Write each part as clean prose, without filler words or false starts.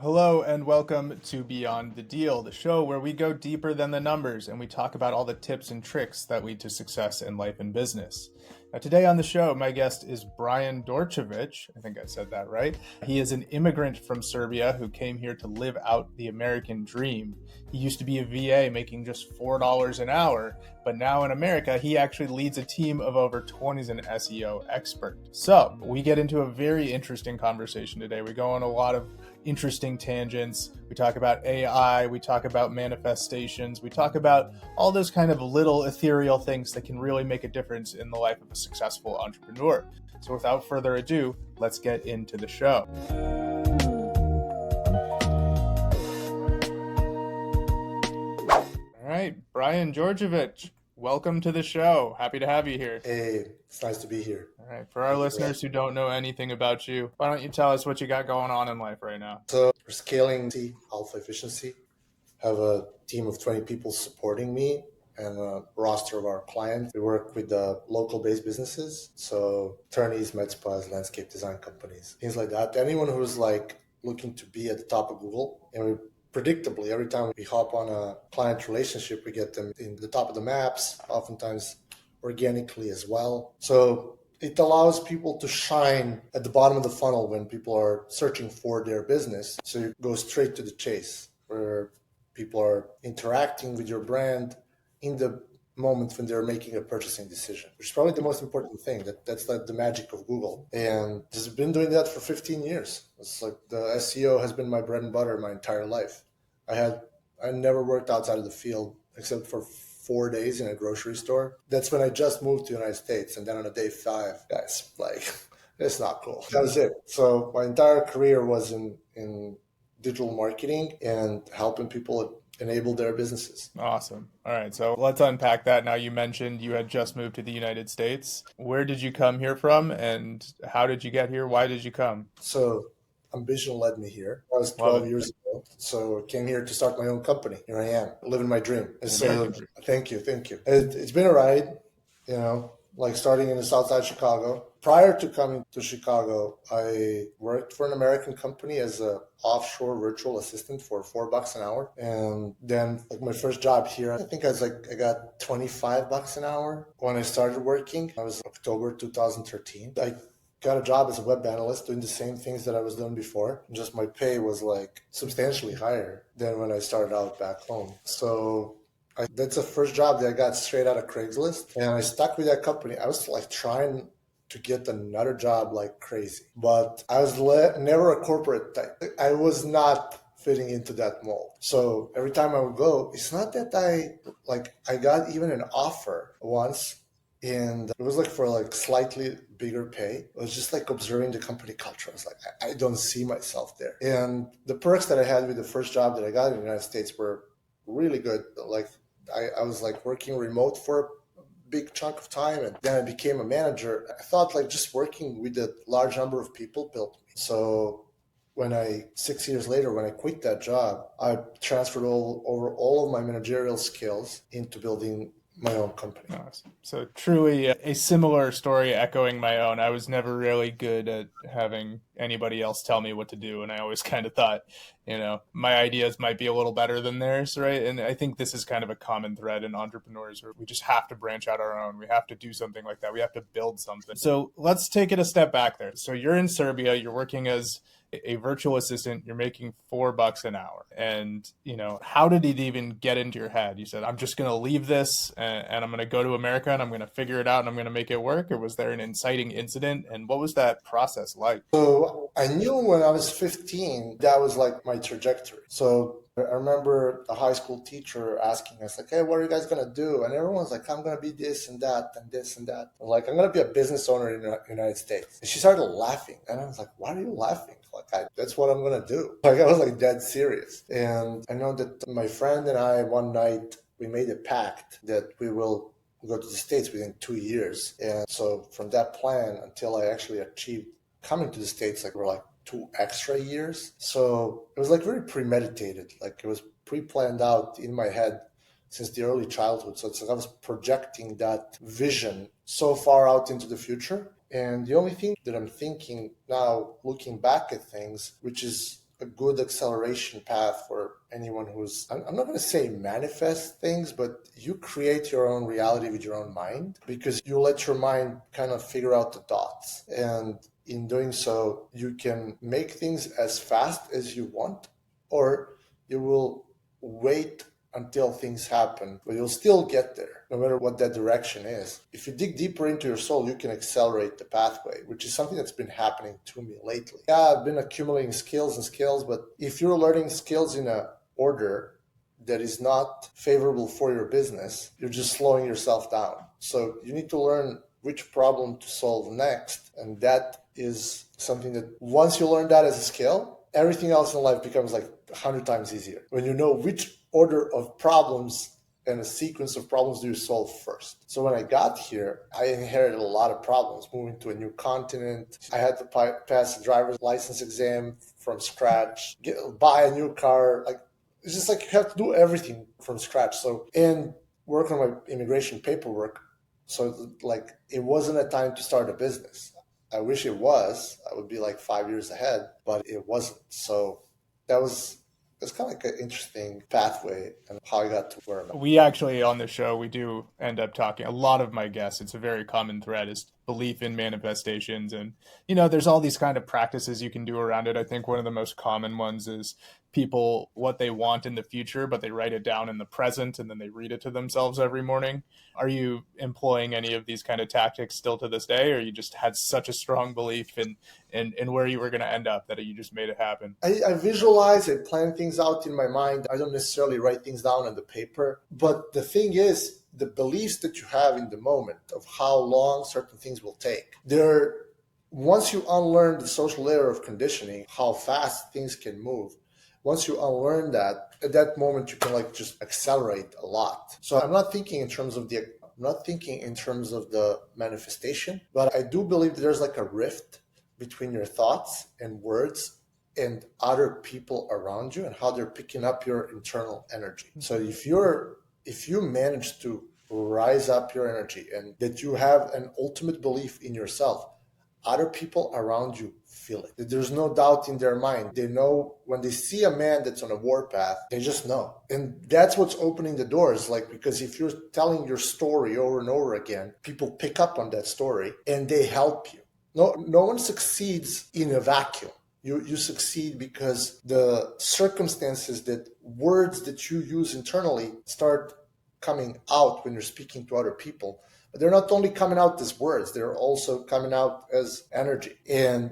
Hello and welcome to Beyond the Deal, the show where we go deeper than the numbers and we talk about all the tips and tricks that lead to success in life and business. Now, today on the show, my guest is Brian Dorchevich. I think I said that right. He is an immigrant from Serbia who came here to live out the American dream. He used to be a VA making just $4 an hour, but now in America, he actually leads a team of over 20 as an SEO expert. So we get into a very interesting conversation today. We go on a lot of interesting tangents. We talk about AI, we talk about manifestations, we talk about all those kind of little ethereal things that can really make a difference in the life of a successful entrepreneur. So without further ado, let's get into the show. All right, Brian Dordevic, welcome to the show. Happy to have you here. Hey, it's nice to be here. All right, for our listeners who don't know anything about you, why don't you tell us what you got going on in life right now? So we're scaling alpha efficiency. Have a team of 20 people supporting me and a roster of our clients. We work with local-based businesses, so attorneys, med spas, landscape design companies, things like that. Anyone who's looking to be at the top of Google, and we predictably, every time we hop on a client relationship, we get them in the top of the maps, oftentimes organically as well. So it allows people to shine at the bottom of the funnel when people are searching for their business. So you go straight to the chase, where people are interacting with your brand in the moment when they're making a purchasing decision, which is probably the most important thing. That's like the magic of Google. And just been doing that for 15 years. It's like the SEO has been my bread and butter my entire life. I never worked outside of the field except for 4 days in a grocery store. That's when I just moved to the United States. And then on a day 5, guys, it's not cool. That was it. So my entire career was in digital marketing and helping people enable their businesses. Awesome. All right. So let's unpack that. Now, you mentioned you had just moved to the United States. Where did you come here from and how did you get here? Why did you come? So ambition led me here. I was 12 years ago. So I came here to start my own company. Here I am, living my dream. So thank you. It's been a ride, starting in the south side of Chicago. Prior to coming to Chicago, I worked for an American company as an offshore virtual assistant for $4 an hour. And then my first job here, I think I got $25 an hour when I started working. That was October 2013. I got a job as a web analyst doing the same things that I was doing before. Just my pay was substantially higher than when I started out back home. So that's the first job that I got straight out of Craigslist. And I stuck with that company. I was trying to get another job like crazy. But I was never a corporate type. I was not fitting into that mold. So every time I would go, it's not that I got even an offer once. And it was for slightly bigger pay. It was just observing the company culture. I was I don't see myself there. And the perks that I had with the first job that I got in the United States were really good. I was working remote for a big chunk of time, and then I became a manager. I thought just working with a large number of people built me. So 6 years later, when I quit that job, I transferred over all of my managerial skills into building my own company. Awesome. So truly a similar story echoing my own. I was never really good at having anybody else tell me what to do. And I always kind of thought, my ideas might be a little better than theirs, right? And I think this is kind of a common thread in entrepreneurs where we just have to branch out our own. We have to do something like that. We have to build something. So let's take it a step back there. So you're in Serbia, you're working as a virtual assistant, you're making $4 an hour. And, how did it even get into your head? You said, I'm just going to leave this and I'm going to go to America and I'm going to figure it out and I'm going to make it work. Or was there an inciting incident? And what was that process like? So I knew when I was 15, that was my trajectory. So I remember a high school teacher asking us, hey, what are you guys going to do? And everyone's I'm going to be this and that and this and that. I'm I'm going to be a business owner in the United States. And she started laughing. And I was why are you laughing? That's what I'm going to do. I was dead serious. And I know that my friend and I, one night, we made a pact that we will go to the States within 2 years. And so from that plan until I actually achieved coming to the States, we're 2 extra years. So it was very premeditated. It was pre-planned out in my head since the early childhood. So I was projecting that vision so far out into the future. And the only thing that I'm thinking now, looking back at things, which is a good acceleration path for anyone who's, I'm not going to say manifest things, but you create your own reality with your own mind, because you let your mind kind of figure out the dots. And in doing so, you can make things as fast as you want, or you will wait until things happen, but you'll still get there, no matter what that direction is. If you dig deeper into your soul, you can accelerate the pathway, which is something that's been happening to me lately. Yeah, I've been accumulating skills, but if you're learning skills in a order that is not favorable for your business, you're just slowing yourself down. So you need to learn which problem to solve next. And that is something that once you learn that as a skill, everything else in life becomes like 100 times easier. When you know which order of problems and a sequence of problems do you solve first. So when I got here, I inherited a lot of problems. Moving to a new continent, I had to pass a driver's license exam from scratch, buy a new car. Like, it's just like you have to do everything from scratch. So, and work on my immigration paperwork. So like, it wasn't a time to start a business. I wish it was. I would be like 5 years ahead, but it wasn't. So it's kind of like an interesting pathway and how I got to where I'm at. We actually, on the show, we do end up talking, a lot of my guests, it's a very common thread, is belief in manifestations. And, there's all these kind of practices you can do around it. I think one of the most common ones is people, what they want in the future, but they write it down in the present and then they read it to themselves every morning. Are you employing any of these kind of tactics still to this day, or you just had such a strong belief in where you were going to end up that you just made it happen? I visualize, I plan things out in my mind. I don't necessarily write things down on the paper. But the thing is, the beliefs that you have in the moment of how long certain things will take, once you unlearn the social layer of conditioning, how fast things can move, once you unlearn that, at that moment, you can like just accelerate a lot. So I'm not thinking in terms of the manifestation, but I do believe that there's like a rift between your thoughts and words and other people around you and how they're picking up your internal energy. So if you manage to rise up your energy and that you have an ultimate belief in yourself, other people around you feel it. There's no doubt in their mind. They know when they see a man that's on a warpath, they just know. And that's what's opening the doors. Like, because if you're telling your story over and over again, people pick up on that story and they help you. No one succeeds in a vacuum. You succeed because the circumstances, that words that you use internally start coming out when you're speaking to other people. But they're not only coming out as words, they're also coming out as energy. And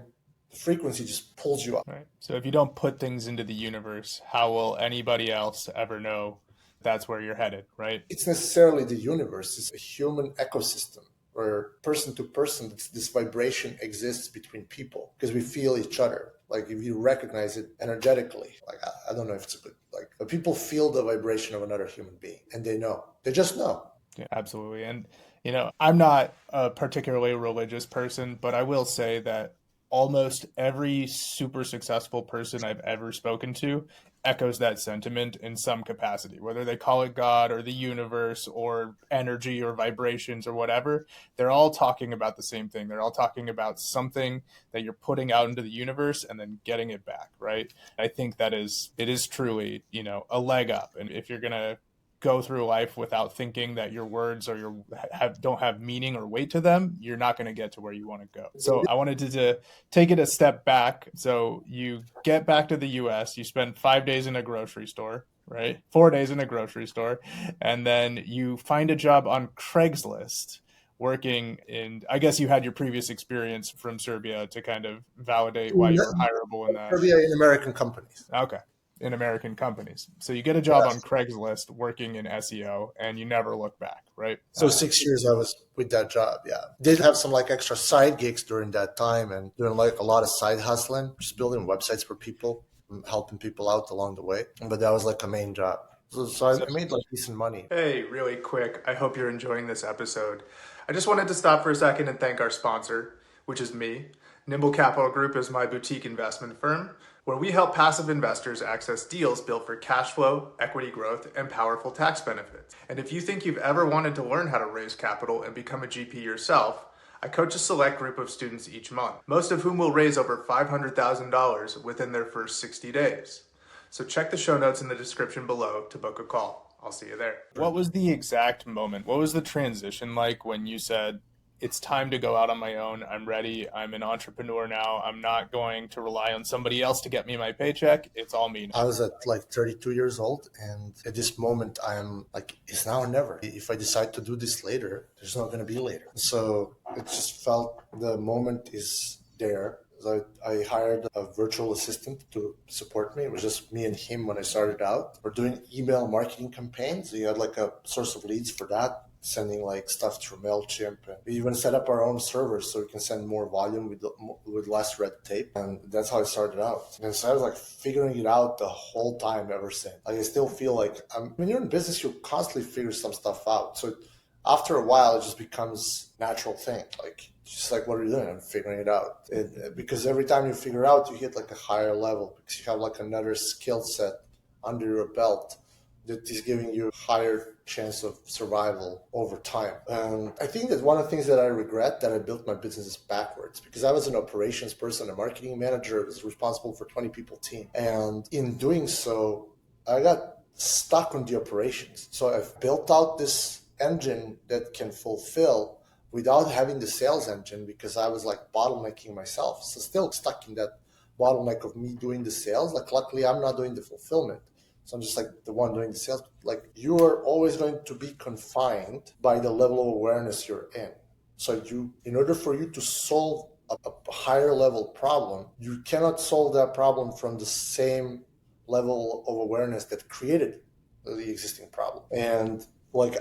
the frequency just pulls you up. Right. So if you don't put things into the universe, how will anybody else ever know that's where you're headed, right? It's necessarily the universe. It's a human ecosystem where person to person, this vibration exists between people because we feel each other. Like if you recognize it energetically, like I don't know if it's a good, like, but people feel the vibration of another human being and they know. They just know. Yeah, absolutely. And, I'm not a particularly religious person, but I will say that almost every super successful person I've ever spoken to echoes that sentiment in some capacity, whether they call it God or the universe or energy or vibrations or whatever. They're all talking about the same thing. They're all talking about something that you're putting out into the universe and then getting it back, right? I think it is truly, a leg up. And if you're going to go through life without thinking that your words or don't have meaning or weight to them, you're not going to get to where you want to go. So I wanted to take it a step back. So you get back to the US, you spend 5 days in a grocery store, right? 4 days in a grocery store. And then you find a job on Craigslist working in, I guess you had your previous experience from Serbia to kind of validate why you were hireable in that. Serbia in American companies. Okay. In American companies. So you get a job on Craigslist working in SEO and you never look back, right? So 6 years I was with that job. Yeah. Did have some like extra side gigs during that time and doing like a lot of side hustling, just building websites for people, helping people out along the way. But that was like a main job. So I made like decent money. Hey, really quick. I hope you're enjoying this episode. I just wanted to stop for a second and thank our sponsor, which is me. Nimble Capital Group is my boutique investment firm, where we help passive investors access deals built for cash flow, equity growth, and powerful tax benefits. And if you think you've ever wanted to learn how to raise capital and become a GP yourself, I coach a select group of students each month, most of whom will raise over $500,000 within their first 60 days. So check the show notes in the description below to book a call. I'll see you there. What was the exact moment? What was the transition like when you said, it's time to go out on my own. I'm ready. I'm an entrepreneur now. I'm not going to rely on somebody else to get me my paycheck. It's all me now. I was at like 32 years old, and at this moment I'm like, it's now or never. If I decide to do this later, there's not going to be later. So it just felt the moment is there. I hired a virtual assistant to support me. It was just me and him when I started out. We're doing email marketing campaigns. We had like a source of leads for that, sending like stuff through MailChimp. And we even set up our own servers so we can send more volume with less red tape. And that's how I started out. And so I was like figuring it out the whole time ever since. Like I still feel like when you're in business, you constantly figure some stuff out. So after a while, it just becomes a natural thing. Like, just like, what are you doing? I'm figuring it out. Because every time you figure out, you hit like a higher level because you have like another skill set under your belt that is giving you a higher chance of survival over time. I think that one of the things that I regret that I built my business backwards, because I was an operations person, a marketing manager, was responsible for 20 people team. And in doing so, I got stuck on the operations. So I've built out this engine that can fulfill without having the sales engine, because I was like bottlenecking myself. So still stuck in that bottleneck of me doing the sales. Like luckily I'm not doing the fulfillment. So I'm just like the one doing the sales. Like you are always going to be confined by the level of awareness you're in. So in order for you to solve a higher level problem, you cannot solve that problem from the same level of awareness that created the existing problem. And like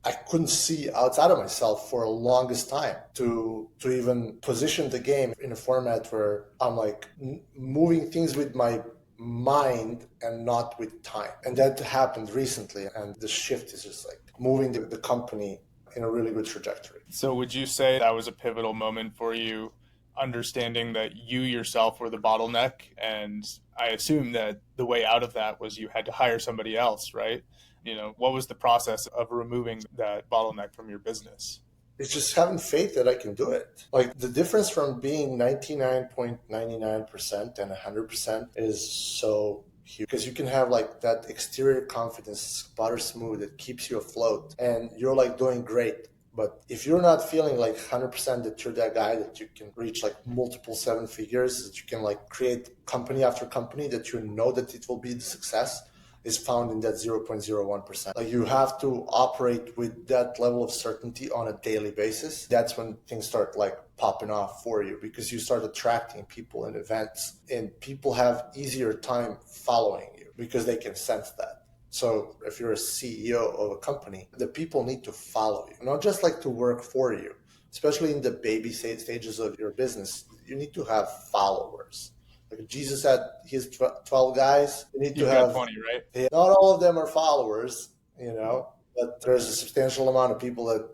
I couldn't see outside of myself for the longest time to even position the game in a format where I'm like moving things with my mind and not with time. And that happened recently. And the shift is just like moving the company in a really good trajectory. So would you say that was a pivotal moment for you, understanding that you yourself were the bottleneck? And I assume that the way out of that was you had to hire somebody else, right? What was the process of removing that bottleneck from your business? It's just having faith that I can do it. Like the difference from being 99.99% and 100% is so huge, because you can have like that exterior confidence, butter smooth, that keeps you afloat and you're like doing great. But if you're not feeling like 100% that you're that guy, that you can reach like multiple seven figures, that you can like create company after company, that you know that it will be the success, is found in that 0.01%. Like you have to operate with that level of certainty on a daily basis. That's when things start like popping off for you, because you start attracting people and events, and people have easier time following you because they can sense that. So if you're a CEO of a company, the people need to follow you, not just like to work for you, especially in the baby stages of your business. You need to have followers. Like Jesus had his 12 guys. You need to have 20, right? Not all of them are followers, but there's a substantial amount of people that,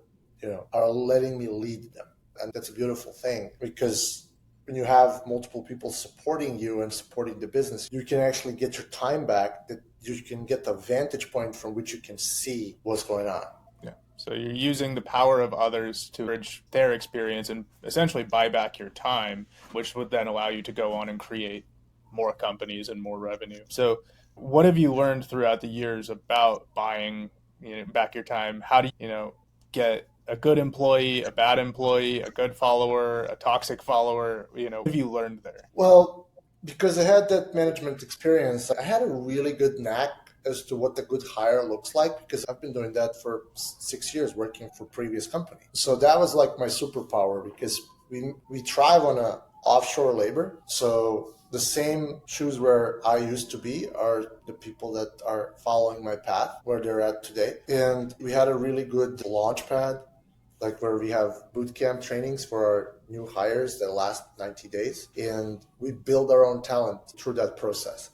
are letting me lead them. And that's a beautiful thing, because when you have multiple people supporting you and supporting the business, you can actually get your time back, that you can get the vantage point from which you can see what's going on. Yeah. So you're using the power of others to bridge their experience and essentially buy back your time, which would then allow you to go on and create more companies and more revenue. So what have you learned throughout the years about buying back your time? How do you get a good employee, a bad employee, a good follower, a toxic follower? What have you learned there? Well, because I had that management experience, I had a really good knack as to what the good hire looks like, because I've been doing that for 6 years working for previous companies. So that was like my superpower, because we thrive on a offshore labor. So the same shoes where I used to be are the people that are following my path where they're at today. And we had a really good launch pad, like where we have bootcamp trainings for our new hires that last 90 days. And we build our own talent through that process.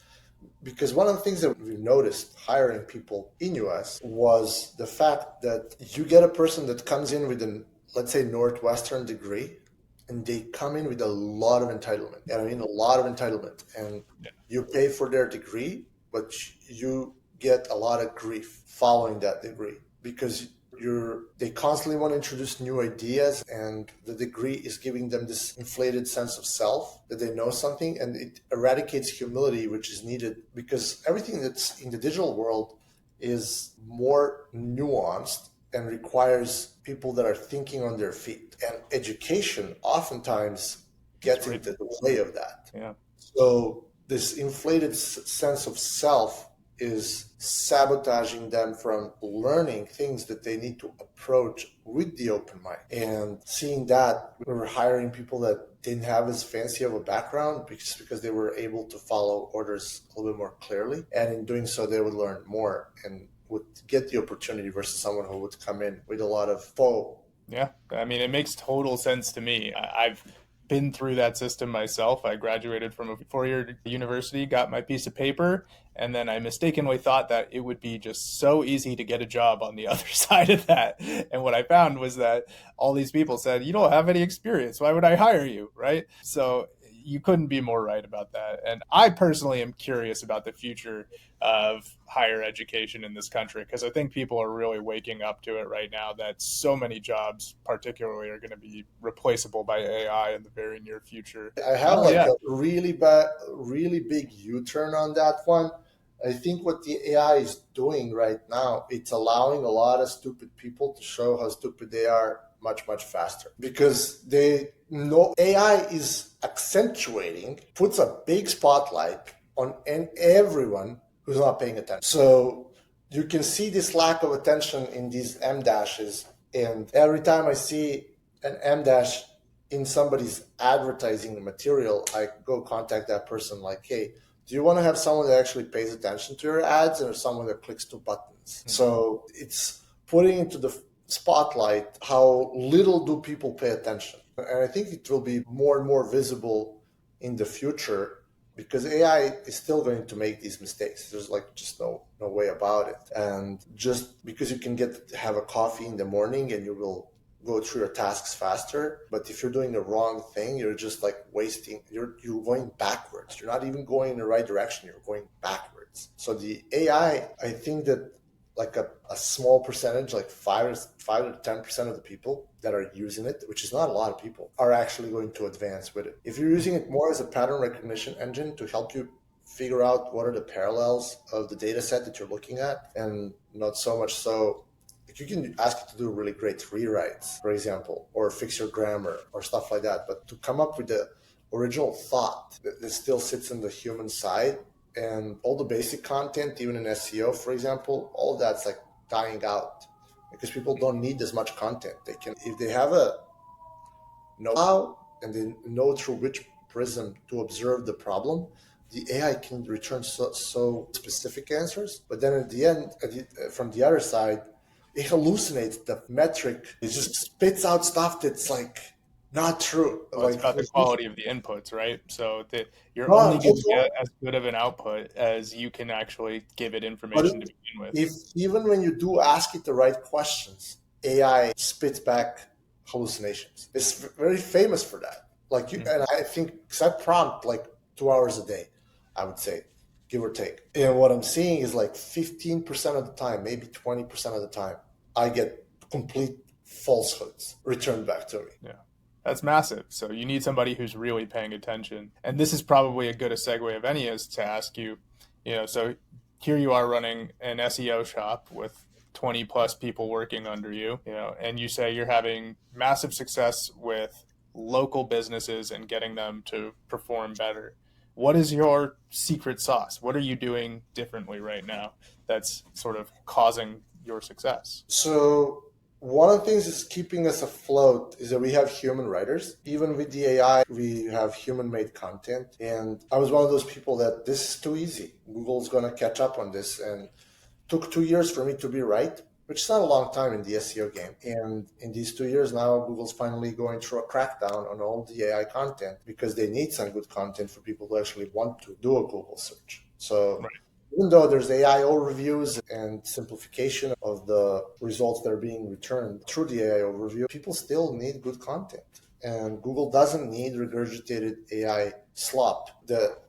Because one of the things that we noticed hiring people in US was the fact that you get a person that comes in with an, let's say, Northwestern degree, and they come in with a lot of entitlement. And I mean, a lot of entitlement. And you pay for their degree, but you get a lot of grief following that degree, because they constantly want to introduce new ideas, and the degree is giving them this inflated sense of self that they know something, and it eradicates humility, which is needed because everything that's in the digital world is more nuanced and requires people that are thinking on their feet. And education oftentimes gets into the way of that. Yeah. So this inflated sense of self is sabotaging them from learning things that they need to approach with the open mind. And seeing that, we were hiring people that didn't have as fancy of a background because they were able to follow orders a little bit more clearly. And in doing so, they would learn more and would get the opportunity versus someone who would come in with a lot of faux. Yeah. I mean, it makes total sense to me. I've been through that system myself. I graduated from a 4-year university, got my piece of paper, and then I mistakenly thought that it would be just so easy to get a job on the other side of that. And what I found was that all these people said, you don't have any experience. Why would I hire you? Right? So you couldn't be more right about that. And I personally am curious about the future of higher education in this country, because I think people are really waking up to it right now that so many jobs particularly are going to be replaceable by AI in the very near future. I have a really big U-turn on that one. I think what the AI is doing right now, it's allowing a lot of stupid people to show how stupid they are much, much faster, because they know AI is accentuating, puts a big spotlight on everyone who's not paying attention. So you can see this lack of attention in these M dashes. And every time I see an M dash in somebody's advertising material, I go contact that person like, hey, do you want to have someone that actually pays attention to your ads or someone that clicks 2 buttons? Mm-hmm. So it's putting into the spotlight how little do people pay attention. And I think it will be more and more visible in the future, because AI is still going to make these mistakes. There's just no way about it. And just because you can have a coffee in the morning and you will go through your tasks faster, but if you're doing the wrong thing, you're just wasting, you're going backwards. You're not even going in the right direction, you're going backwards. So the AI, I think that a small percentage, 5 to 10% of the people that are using it, which is not a lot of people, are actually going to advance with it. If you're using it more as a pattern recognition engine to help you figure out what are the parallels of the data set that you're looking at, and not so much so, you can ask it to do really great rewrites, for example, or fix your grammar or stuff like that. But to come up with the original thought that still sits in the human side, and all the basic content, even in SEO, for example, all of that's dying out because people don't need as much content. They can, if they have a know-how and they know through which prism to observe the problem, the AI can return so specific answers. But then at the end, from the other side, it hallucinates the metric. It just spits out stuff that's not true. Well, it's about the quality of the inputs, right? So that you're only going to get as good of an output as you can actually give it information to begin with. Even when you do ask it the right questions, AI spits back hallucinations. It's very famous for that. And I think, because I prompt 2 hours a day, I would say, give or take. And what I'm seeing is 15% of the time, maybe 20% of the time, I get complete falsehoods returned back to me. Yeah. That's massive. So you need somebody who's really paying attention. And this is probably a good a segue of any is to ask you, so here you are running an SEO shop with 20 plus people working under you, and you say you're having massive success with local businesses and getting them to perform better. What is your secret sauce? What are you doing differently right now that's sort of causing your success? So one of the things that's keeping us afloat is that we have human writers. Even with the AI, we have human-made content. And I was one of those people that this is too easy. Google's going to catch up on this. And it took 2 years for me to be right, which is not a long time in the SEO game. And in these 2 years now, Google's finally going through a crackdown on all the AI content because they need some good content for people who actually want to do a Google search. So right. Even though there's AI overviews and simplification of the results that are being returned through the AI overview, people still need good content. And Google doesn't need regurgitated AI slop that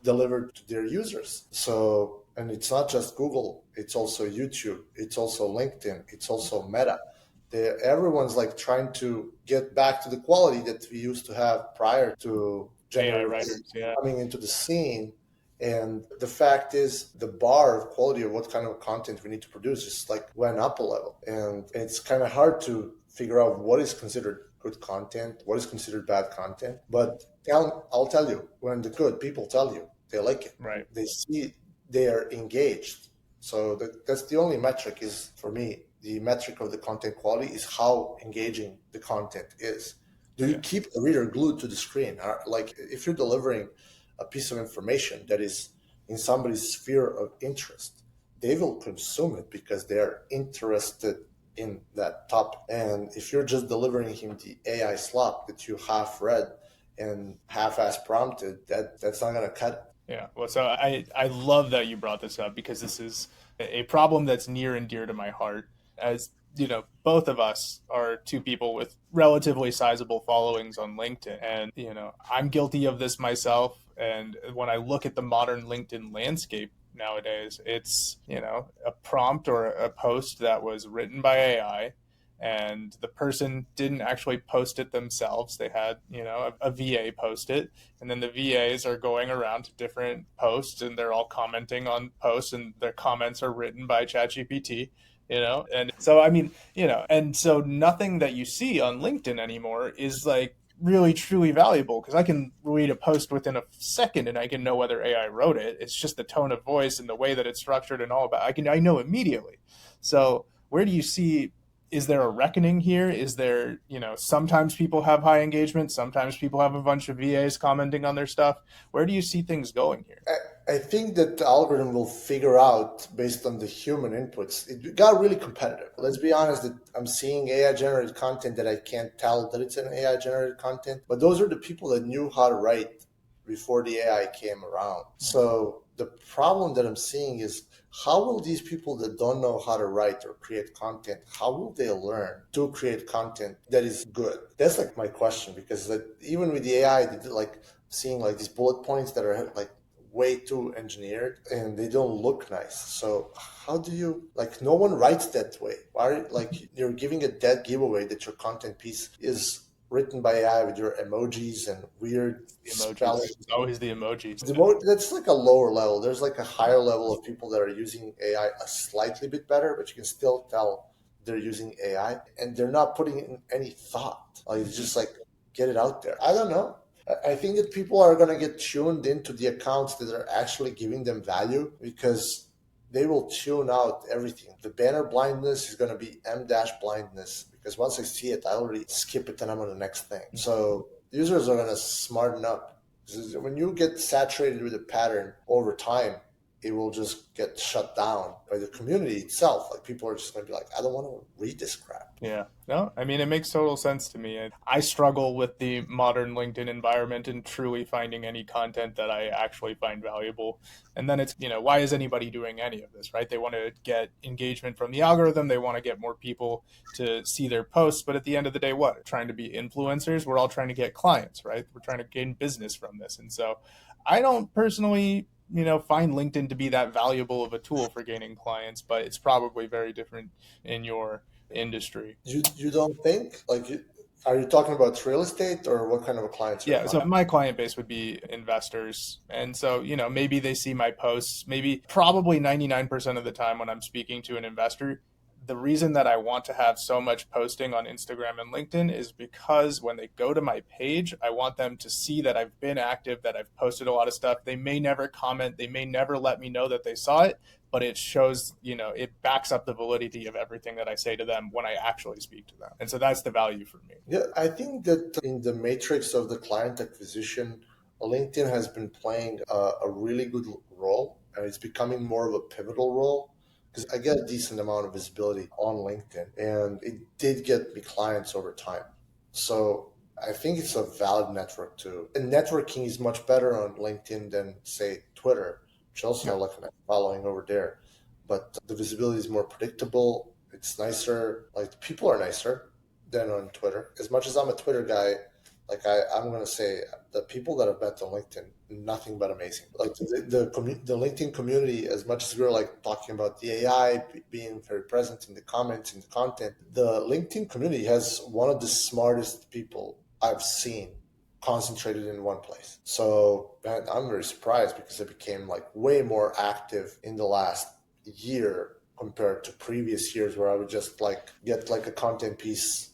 delivered to their users. So And it's not just Google, it's also YouTube, it's also LinkedIn, it's also Meta. Everyone's like trying to get back to the quality that we used to have prior to AI generative writers, yeah. coming into the scene. And the fact is, the bar of quality of what kind of content we need to produce just like went up a level. And it's kind of hard to figure out what is considered good content, what is considered bad content. But I'll tell you, when the good people tell you they like it, right? They see they are engaged. So that's the only metric is for me. The metric of the content quality is how engaging the content is. Do you keep the reader glued to the screen? Like if you're delivering a piece of information that is in somebody's sphere of interest, they will consume it because they're interested in that topic. And if you're just delivering him the AI slop that you half read and half-ass prompted, that's not going to cut it. Yeah, well, so I love that you brought this up because this is a problem that's near and dear to my heart. As you know, both of us are two people with relatively sizable followings on LinkedIn. And, you know, I'm guilty of this myself. And when I look at the modern LinkedIn landscape nowadays, it's, you know, a prompt or a post that was written by AI. And the person didn't actually post it themselves. They had, you know, a VA post it. And then the VAs are going around to different posts and they're all commenting on posts and their comments are written by ChatGPT, you know? And so, I mean, you know, and so nothing that you see on LinkedIn anymore is like really truly valuable because I can read a post within a second and I can know whether AI wrote it. It's just the tone of voice and the way that it's structured and all about, I know immediately. So where do you see, is there a reckoning here? Is there, you know, sometimes people have high engagement, sometimes people have a bunch of VAs commenting on their stuff. Where do you see things going here? I think that the algorithm will figure out based on the human inputs. It got really competitive. Let's be honest that I'm seeing AI generated content that I can't tell that it's an AI generated content, but those are the people that knew how to write before the AI came around. So the problem that I'm seeing is how will these people that don't know how to write or create content, how will they learn to create content that is good? That's like my question, because like, even with the AI, like seeing like these bullet points that are like way too engineered and they don't look nice. So how do you, like, no one writes that way. Why, like, you're giving a dead giveaway that your content piece is written by AI with your emojis and weird spelling. It's always the emojis. That's like a lower level. There's like a higher level of people that are using AI a slightly bit better, but you can still tell they're using AI and they're not putting in any thought. Like, it's just like, get it out there. I don't know. I think that people are going to get tuned into the accounts that are actually giving them value because they will tune out everything. The banner blindness is going to be blindness because once I see it, I already skip it and I'm on the next thing. So users are going to smarten up. When you get saturated with a pattern over time, it will just get shut down by the community itself. Like, people are just going to be like, I don't want to read this crap. Yeah, no, I mean, it makes total sense to me. I struggle with the modern LinkedIn environment and truly finding any content that I actually find valuable. And then it's, you know, why is anybody doing any of this, right? They want to get engagement from the algorithm. They want to get more people to see their posts. But at the end of the day, what? We're trying to be influencers. We're all trying to get clients, right? We're trying to gain business from this. And so I don't personally, you know, find LinkedIn to be that valuable of a tool for gaining clients, but it's probably very different in your industry. You don't think? Like, are you talking about real estate or what kind of a client? Yeah, so my client base would be investors. And so, you know, maybe they see my posts, maybe probably 99% of the time when I'm speaking to an investor, the reason that I want to have so much posting on Instagram and LinkedIn is because when they go to my page, I want them to see that I've been active, that I've posted a lot of stuff. They may never comment. They may never let me know that they saw it, but it shows, you know, it backs up the validity of everything that I say to them when I actually speak to them. And so that's the value for me. Yeah, I think that in the matrix of the client acquisition, LinkedIn has been playing a really good role, and it's becoming more of a pivotal role. Because I get a decent amount of visibility on LinkedIn, and it did get me clients over time. So I think it's a valid network too. And networking is much better on LinkedIn than, say, Twitter, which also have like a following over there. But the visibility is more predictable. It's nicer. Like, the people are nicer than on Twitter. As much as I'm a Twitter guy, like I'm going to say the people that I've met on LinkedIn nothing but amazing. Like the LinkedIn community, as much as we're like talking about the AI being very present in the comments, in the content, the LinkedIn community has one of the smartest people I've seen concentrated in one place. So man, I'm very surprised because I became like way more active in the last year compared to previous years where I would just like get like a content piece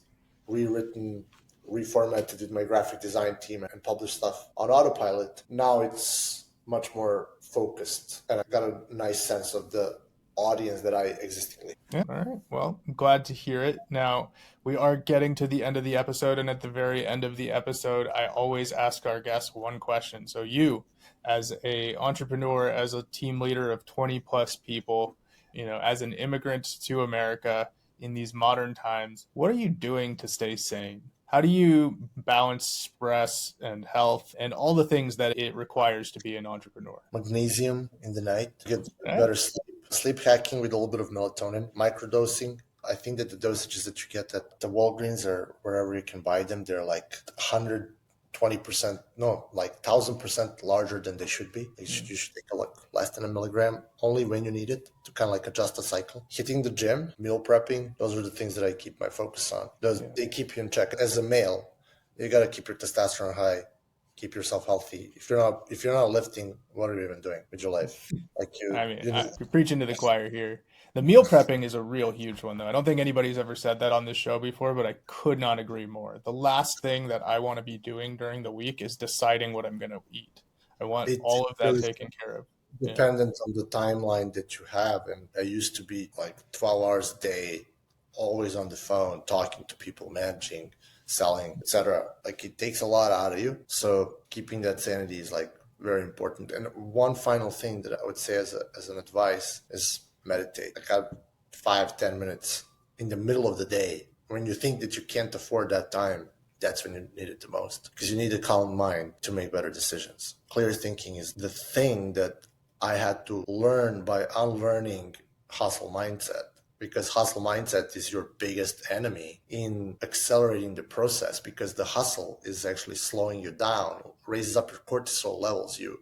rewritten, reformatted with my graphic design team and publish stuff on autopilot. Now it's much more focused and I got a nice sense of the audience that I existingly. Yeah. All right. Well, I'm glad to hear it. Now, we are getting to the end of the episode, and at the very end of the episode, I always ask our guests one question. So you, as a entrepreneur, as a team leader of 20 plus people, as an immigrant to America in these modern times, what are you doing to stay sane? How do you balance stress and health and all the things that it requires to be an entrepreneur? Magnesium in the night to get better sleep hacking with a little bit of melatonin, microdosing. I think that the dosages that you get at the Walgreens or wherever you can buy them, they're like 120%, no, like 1,000% larger than they should be. You should take like less than a milligram only when you need it to kind of like adjust the cycle. Hitting the gym, meal prepping, those are the things that I keep my focus on. They keep you in check. As a male, you got to keep your testosterone high, keep yourself healthy. If you're not lifting, what are you even doing with your life? You're preaching to the choir here. The meal prepping is a real huge one, though. I don't think anybody's ever said that on this show before, but I could not agree more. The last thing that I want to be doing during the week is deciding what I'm going to eat. I want all of that taken care of. Dependent on the timeline that you have. And I used to be like 12 hours a day, always on the phone, talking to people, managing, selling, etc. Like it takes a lot out of you. So keeping that sanity is like very important. And one final thing that I would say as an advice is meditate. Like have 5-10 minutes in the middle of the day when you think that you can't afford that time. That's when you need it the most because you need a calm mind to make better decisions. Clear thinking is the thing that I had to learn by unlearning hustle mindset. Because hustle mindset is your biggest enemy in accelerating the process because the hustle is actually slowing you down, raises up your cortisol levels. You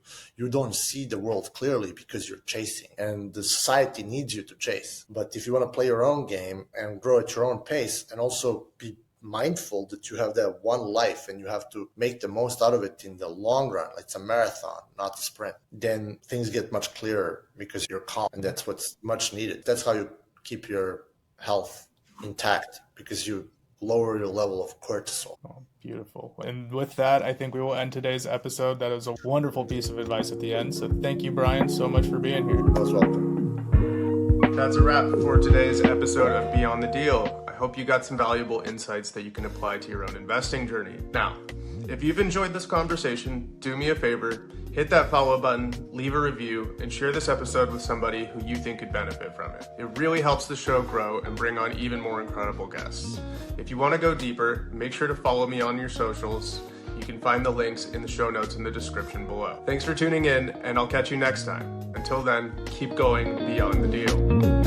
don't see the world clearly because you're chasing and the society needs you to chase. But if you want to play your own game and grow at your own pace and also be mindful that you have that one life and you have to make the most out of it in the long run, it's a marathon, not a sprint, then things get much clearer because you're calm and that's what's much needed. That's how you keep your health intact because you lower your level of cortisol. Oh, beautiful. And with that, I think we will end today's episode. That is a wonderful piece of advice at the end. So thank you, Brian, so much for being here. Most welcome. That's a wrap for today's episode of Beyond the Deal. I hope you got some valuable insights that you can apply to your own investing journey. Now, if you've enjoyed this conversation, do me a favor, hit that follow button, leave a review, and share this episode with somebody who you think could benefit from it. It really helps the show grow and bring on even more incredible guests. If you want to go deeper, make sure to follow me on your socials. You can find the links in the show notes in the description below. Thanks for tuning in, and I'll catch you next time. Until then, keep going beyond the deal.